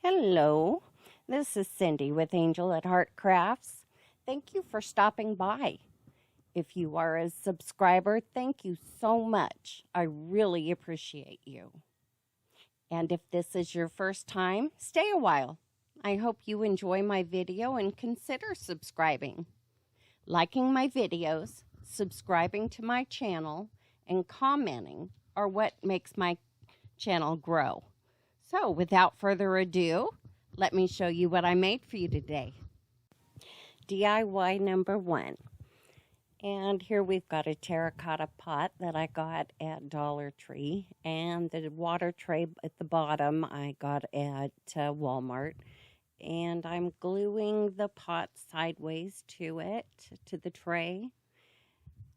Hello, this is Cyndee with Angelathart Crafts. Thank you for stopping by. If you are a subscriber, thank you so much. I really appreciate you. And if this is your first time, stay a while. I hope you enjoy my video and consider subscribing. Liking my videos, subscribing to my channel, and commenting are what makes my channel grow. So without further ado, let me show you what I made for you today. DIY number 1. And here we've got a terracotta pot that I got at Dollar Tree. And the water tray at the bottom I got at Walmart. And I'm gluing the pot sideways to it, to the tray.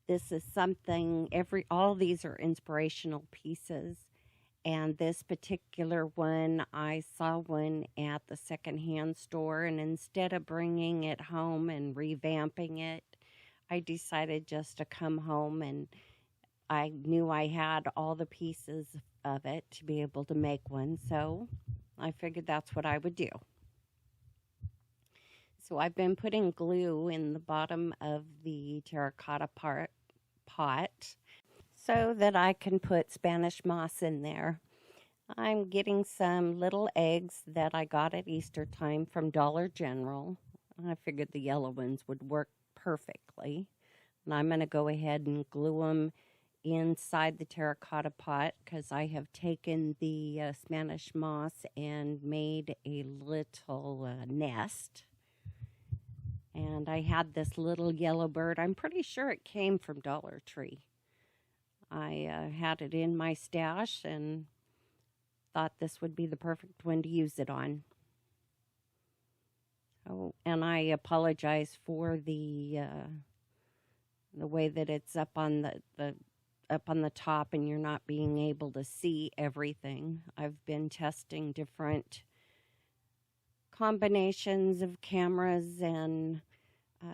This is something, all these are inspirational pieces. And this particular one, I saw one at the secondhand store, and instead of bringing it home and revamping it, I decided just to come home, and I knew I had all the pieces of it to be able to make one, so I figured that's what I would do. So I've been putting glue in the bottom of the terracotta pot, so that I can put Spanish moss in there. I'm getting some little eggs that I got at Easter time from Dollar General. I figured the yellow ones would work perfectly. And I'm going to go ahead and glue them inside the terracotta pot because I have taken the Spanish moss and made a little nest. And I had this little yellow bird. I'm pretty sure it came from Dollar Tree. I had it in my stash and thought this would be the perfect one to use it on. Oh, and I apologize for the way that it's up on the top and you're not being able to see everything. I've been testing different combinations of cameras and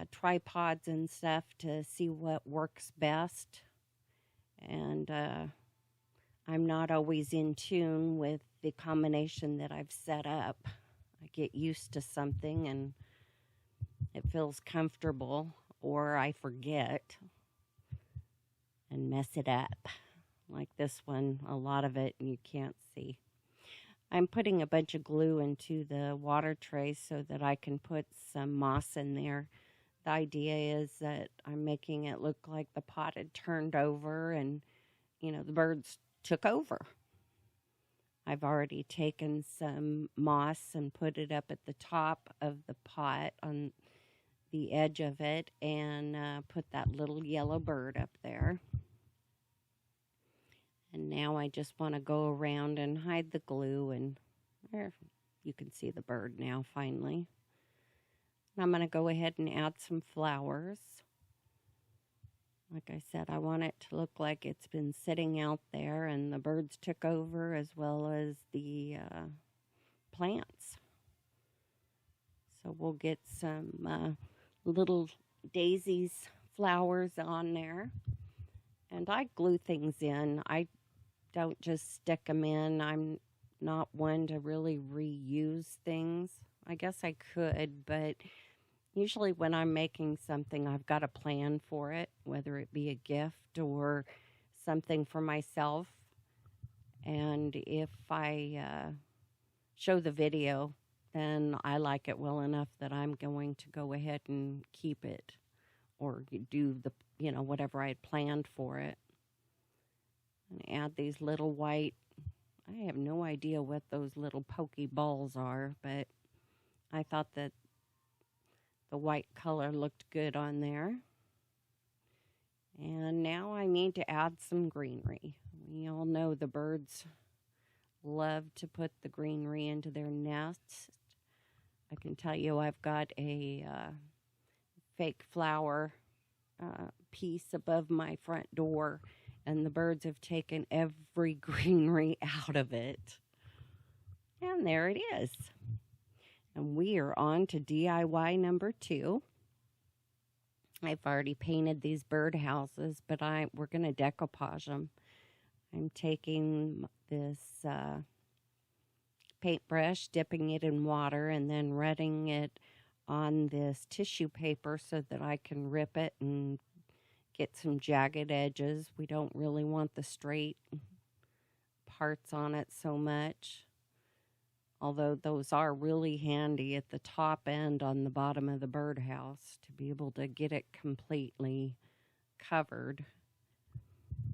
tripods and stuff to see what works best. And I'm not always in tune with the combination that I've set up. I get used to something and it feels comfortable, or I forget and mess it up. Like this one, a lot of it you can't see. I'm putting a bunch of glue into the water tray so that I can put some moss in there. The idea is that I'm making it look like the pot had turned over and, you know, the birds took over. I've already taken some moss and put it up at the top of the pot on the edge of it and put that little yellow bird up there. And now I just want to go around and hide the glue, and there you can see the bird now finally. I'm going to go ahead and add some flowers. Like I said, I want it to look like it's been sitting out there and the birds took over, as well as the plants. So we'll get some little daisies flowers on there. And I glue things in. I don't just stick them in. I'm not one to really reuse things. I guess I could, but usually when I'm making something, I've got a plan for it, whether it be a gift or something for myself. And if I show the video, then I like it well enough that I'm going to go ahead and keep it or do the, whatever I had planned for it. And add these little white, I have no idea what those little pokey balls are, but I thought that the white color looked good on there. And now I need to add some greenery. We all know the birds love to put the greenery into their nests. I can tell you I've got a fake flower piece above my front door, and the birds have taken every greenery out of it. And there it is. And we are on to DIY number 2. I've already painted these birdhouses, but we're going to decoupage them. I'm taking this paintbrush, dipping it in water, and then rubbing it on this tissue paper so that I can rip it and get some jagged edges. We don't really want the straight parts on it so much, although those are really handy at the top end on the bottom of the birdhouse to be able to get it completely covered.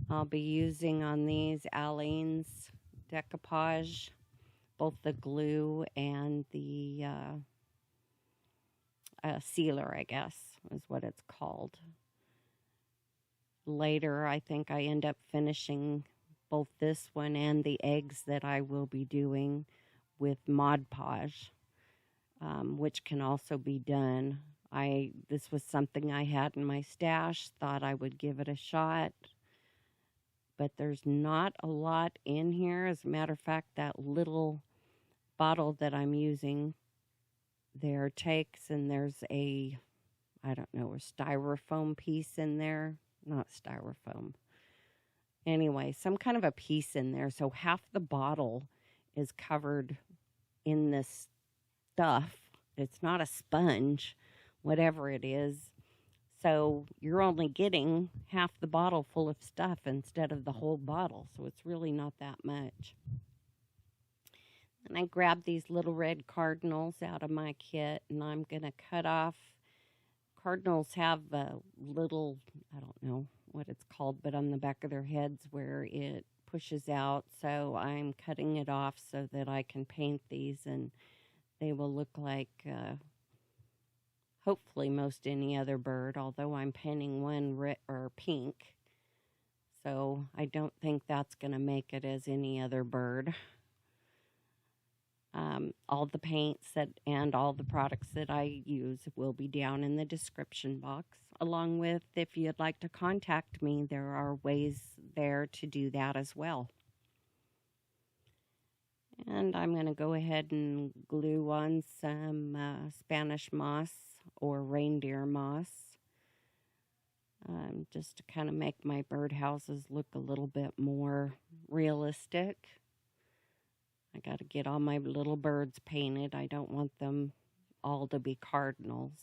I'll be using on these Aleene's decoupage, both the glue and the sealer, I guess is what it's called. Later, I think I end up finishing both this one and the eggs that I will be doing with Mod Podge, which can also be done. This was something I had in my stash, thought I would give it a shot, but there's not a lot in here. As a matter of fact, that little bottle that I'm using there takes, and there's a styrofoam piece in there. Not styrofoam. Anyway, some kind of a piece in there. So half the bottle is covered in this stuff. It's not a sponge, whatever it is. So you're only getting half the bottle full of stuff instead of the whole bottle. So it's really not that much. And I grabbed these little red cardinals out of my kit, and I'm going to cut off. Cardinals have a little, I don't know what it's called, but on the back of their heads where it pushes out. So I'm cutting it off so that I can paint these, and they will look like hopefully most any other bird, although I'm painting one pink. So I don't think that's going to make it as any other bird. All the paints and all the products that I use will be down in the description box, along with, if you'd like to contact me, there are ways there to do that as well. And I'm going to go ahead and glue on some Spanish moss or reindeer moss, just to kind of make my birdhouses look a little bit more realistic. I got to get all my little birds painted. I don't want them all to be cardinals.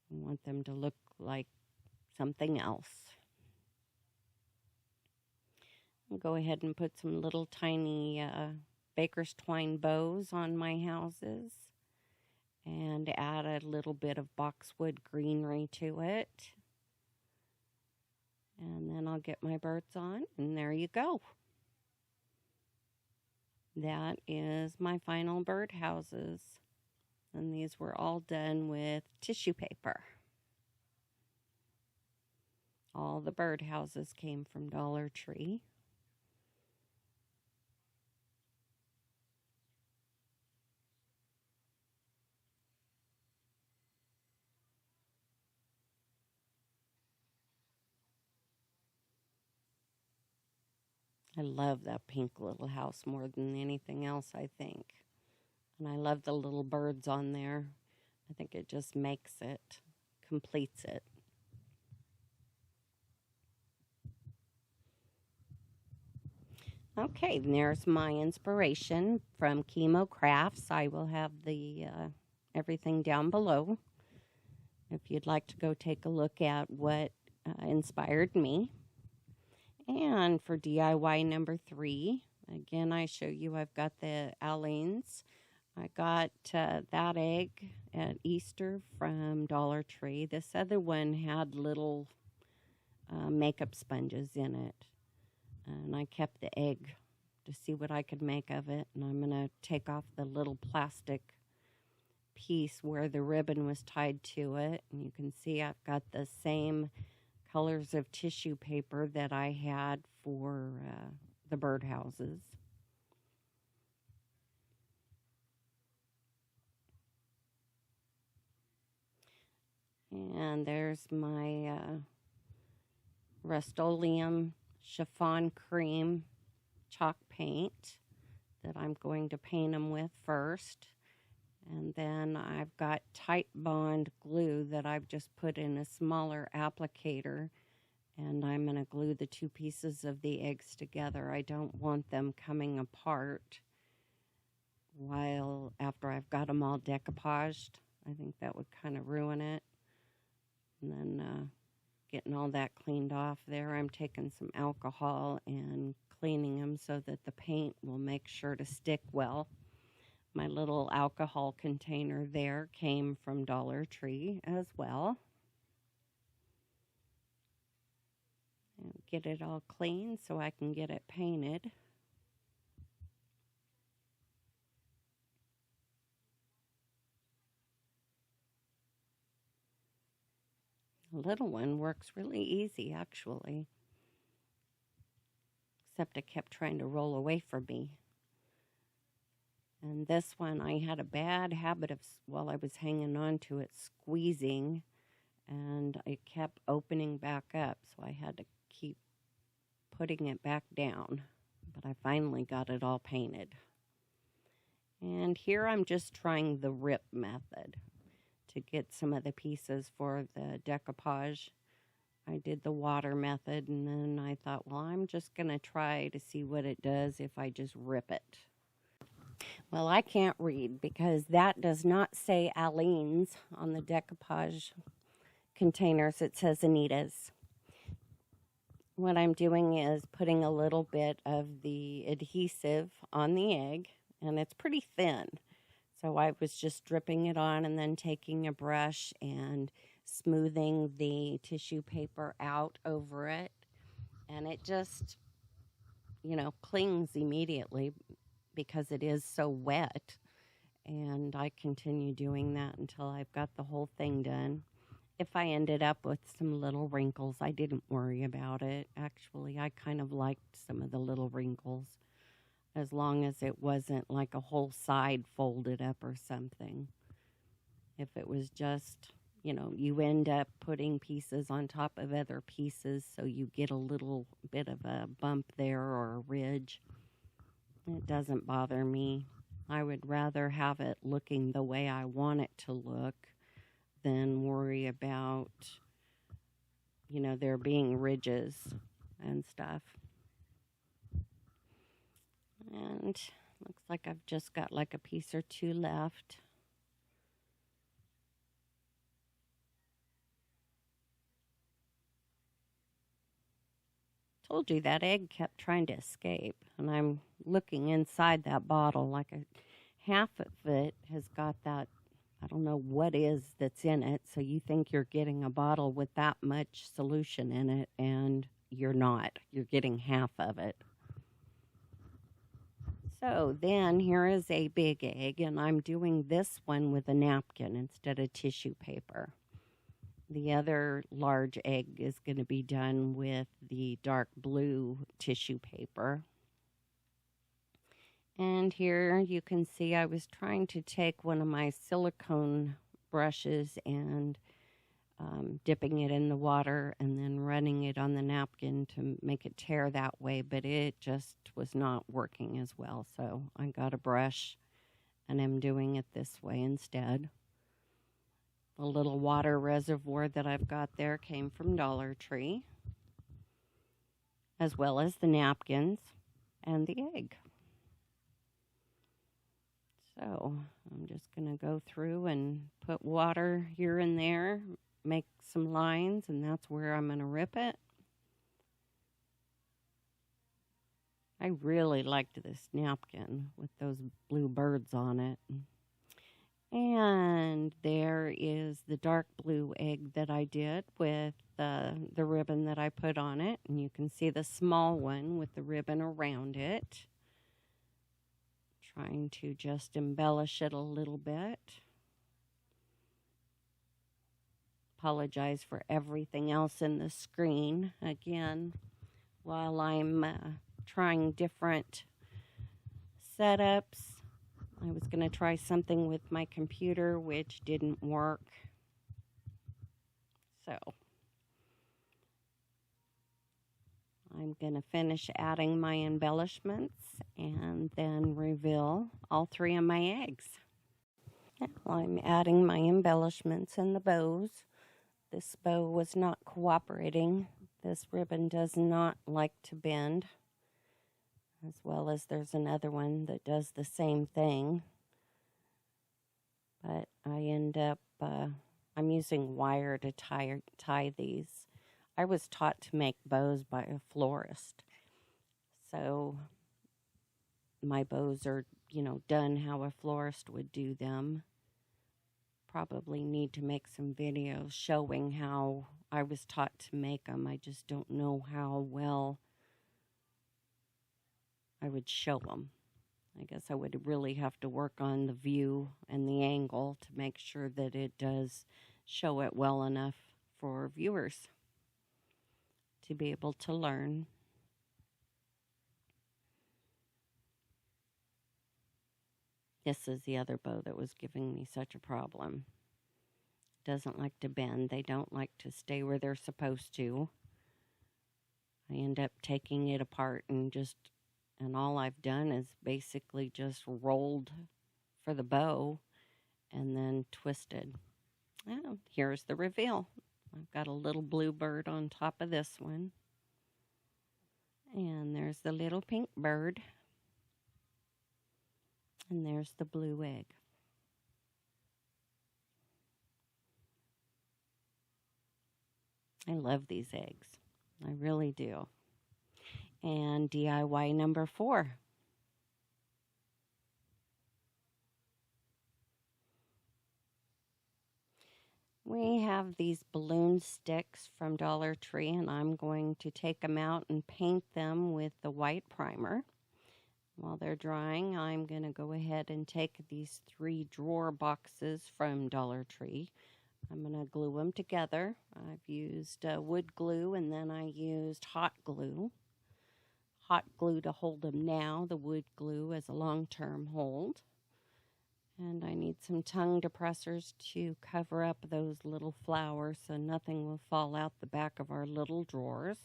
I want them to look like something else. I'll go ahead and put some little tiny baker's twine bows on my houses and add a little bit of boxwood greenery to it. And then I'll get my birds on, and there you go. That is my final birdhouses. And these were all done with tissue paper. All the birdhouses came from Dollar Tree. I love that pink little house more than anything else, I think. And I love the little birds on there. I think it just makes it, completes it. Okay, and there's my inspiration from Chemo Crafts. I will have the everything down below if you'd like to go take a look at what inspired me. And for DIY number 3, again, I show you I've got the Aleene's. I got that egg at Easter from Dollar Tree. This other one had little makeup sponges in it. And I kept the egg to see what I could make of it. And I'm going to take off the little plastic piece where the ribbon was tied to it. And you can see I've got the same colors of tissue paper that I had for the birdhouses. And there's my Rust-Oleum Chiffon Creme chalk paint that I'm going to paint them with first. And then I've got Tight Bond glue that I've just put in a smaller applicator. And I'm going to glue the 2 pieces of the eggs together. I don't want them coming apart. while after I've got them all decoupaged. I think that would kind of ruin it. And then getting all that cleaned off there, I'm taking some alcohol and cleaning them so that the paint will make sure to stick well. My little alcohol container there came from Dollar Tree as well. And get it all clean so I can get it painted. The little one works really easy, actually. Except it kept trying to roll away from me. And this one, I had a bad habit of, while I was hanging on to it, squeezing, and it kept opening back up, so I had to keep putting it back down. But I finally got it all painted. And here I'm just trying the rip method to get some of the pieces for the decoupage. I did the water method, and then I thought, well, I'm just going to try to see what it does if I just rip it. Well, I can't read because that does not say Aleene's on the decoupage containers. It says Anita's. What I'm doing is putting a little bit of the adhesive on the egg, and it's pretty thin. So I was just dripping it on and then taking a brush and smoothing the tissue paper out over it. And it just, clings immediately because it is so wet. And I continue doing that until I've got the whole thing done. If I ended up with some little wrinkles, I didn't worry about it. Actually, I kind of liked some of the little wrinkles, as long as it wasn't like a whole side folded up or something. If it was just, you end up putting pieces on top of other pieces, so you get a little bit of a bump there or a ridge, it doesn't bother me. I would rather have it looking the way I want it to look than worry about, there being ridges and stuff. And looks like I've just got like a piece or two left. Told you that egg kept trying to escape, and I'm looking inside that bottle, like half of it has got that, I don't know what is that's in it, so you think you're getting a bottle with that much solution in it, and you're not. You're getting half of it. So then here is a big egg, and I'm doing this one with a napkin instead of tissue paper. The other large egg is going to be done with the dark blue tissue paper. And here you can see I was trying to take one of my silicone brushes and dipping it in the water and then running it on the napkin to make it tear that way, but it just was not working as well. So I got a brush and I'm doing it this way instead. The little water reservoir that I've got there came from Dollar Tree, as well as the napkins and the egg. So I'm just going to go through and put water here and there, make some lines, and that's where I'm going to rip it. I really liked this napkin with those blue birds on it. And there is the dark blue egg that I did with the ribbon that I put on it. And you can see the small one with the ribbon around it. Trying to just embellish it a little bit. Apologize for everything else in the screen. Again, while I'm trying different setups. I was going to try something with my computer, which didn't work. So I'm going to finish adding my embellishments and then reveal all three of my eggs. Now I'm adding my embellishments and the bows. This bow was not cooperating. This ribbon does not like to bend. as well as there's another one that does the same thing. But I end up, I'm using wire to tie these. I was taught to make bows by a florist. So my bows are, done how a florist would do them. Probably need to make some videos showing how I was taught to make them. I just don't know how well I would show them. I guess I would really have to work on the view and the angle to make sure that it does show it well enough for viewers to be able to learn. This is the other bow that was giving me such a problem. It doesn't like to bend. They don't like to stay where they're supposed to. I end up taking it apart and all I've done is basically just rolled for the bow and then twisted. Oh, here's the reveal. I've got a little blue bird on top of this one. And there's the little pink bird. And there's the blue egg. I love these eggs. I really do. And DIY number 4. We have these balloon sticks from Dollar Tree, and I'm going to take them out and paint them with the white primer. While they're drying, I'm going to go ahead and take these 3 drawer boxes from Dollar Tree. I'm going to glue them together. I've used wood glue, and then I used hot glue. Hot glue to hold them now, the wood glue as a long-term hold. And I need some tongue depressors to cover up those little flowers so nothing will fall out the back of our little drawers.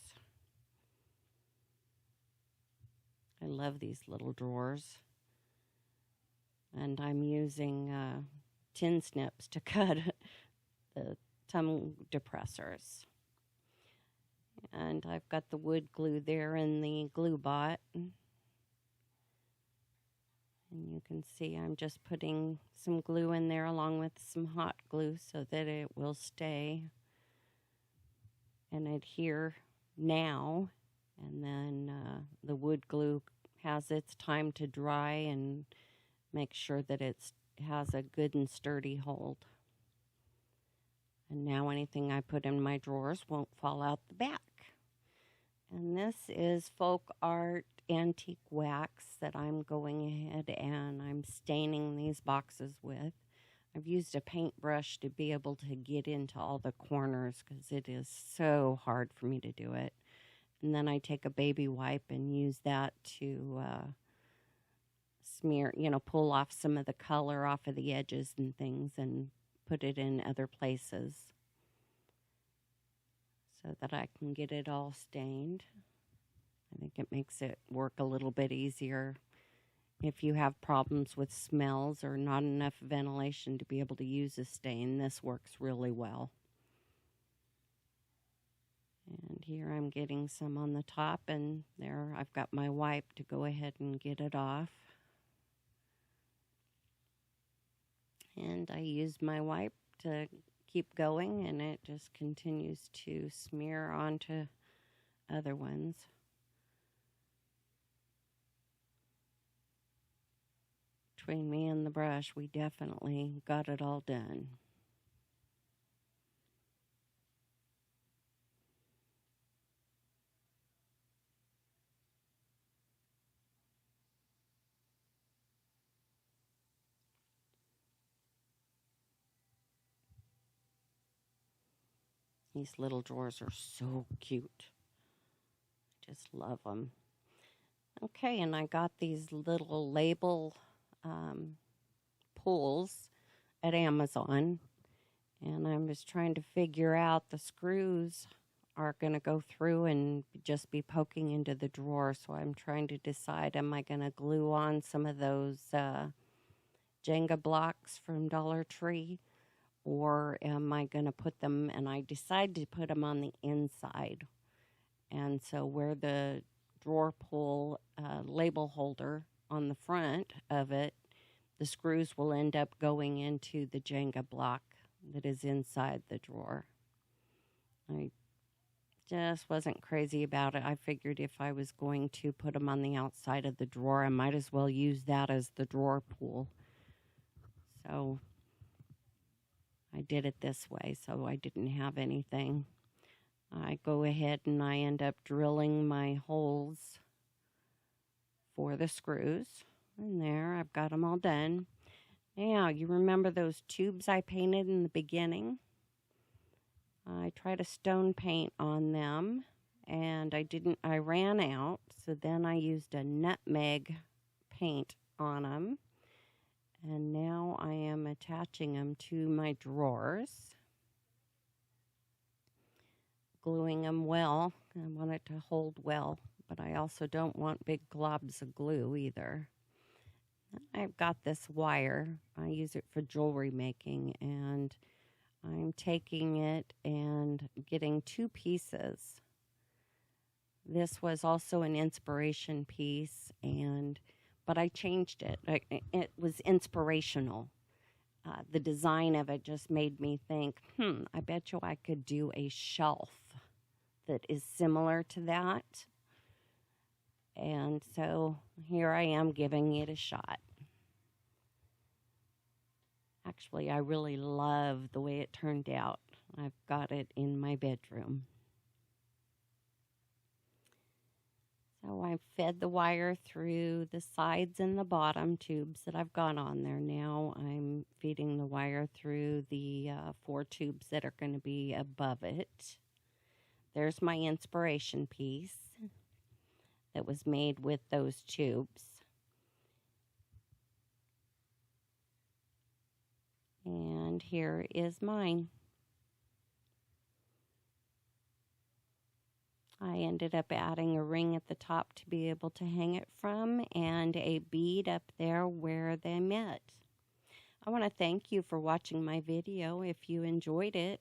I love these little drawers. And I'm using tin snips to cut the tongue depressors. And I've got the wood glue there in the glue bot. And you can see I'm just putting some glue in there along with some hot glue so that it will stay and adhere now. And then the wood glue has its time to dry and make sure that it has a good and sturdy hold. And now anything I put in my drawers won't fall out the back. And this is Folk Art Antique Wax that I'm going ahead and I'm staining these boxes with. I've used a paintbrush to be able to get into all the corners because it is so hard for me to do it. And then I take a baby wipe and use that to smear, pull off some of the color off of the edges and things and put it in other places so that I can get it all stained. I think it makes it work a little bit easier if you have problems with smells or not enough ventilation to be able to use a stain. This works really well. And here I'm getting some on the top, and there I've got my wipe to go ahead and get it off. And I use my wipe to keep going, and it just continues to smear onto other ones. Between me and the brush, we definitely got it all done. These little drawers are so cute. I just love them. Okay, and I got these little label pulls at Amazon. And I'm just trying to figure out the screws are going to go through and just be poking into the drawer. So I'm trying to decide, am I going to glue on some of those Jenga blocks from Dollar Tree? Or am I going to put them, and I decided to put them on the inside. And so where the drawer pull label holder on the front of it, the screws will end up going into the Jenga block that is inside the drawer. I just wasn't crazy about it. I figured if I was going to put them on the outside of the drawer, I might as well use that as the drawer pull. So I did it this way, so I didn't have anything. I go ahead and I end up drilling my holes for the screws. And there, I've got them all done. Now, you remember those tubes I painted in the beginning? I tried a stone paint on them, and I ran out, so then I used a nutmeg paint on them. And now I am attaching them to my drawers, gluing them well. I want it to hold well, but I also don't want big globs of glue either. I've got this wire. I use it for jewelry making, and I'm taking it and getting 2 pieces. This was also an inspiration piece, but I changed it. It was inspirational. The design of it just made me think, I bet you I could do a shelf that is similar to that. And so here I am giving it a shot. Actually, I really love the way it turned out. I've got it in my bedroom. So I've fed the wire through the sides and the bottom tubes that I've got on there. Now I'm feeding the wire through the 4 tubes that are going to be above it. There's my inspiration piece that was made with those tubes. And here is mine. I ended up adding a ring at the top to be able to hang it from, and a bead up there where they met. I want to thank you for watching my video. If you enjoyed it,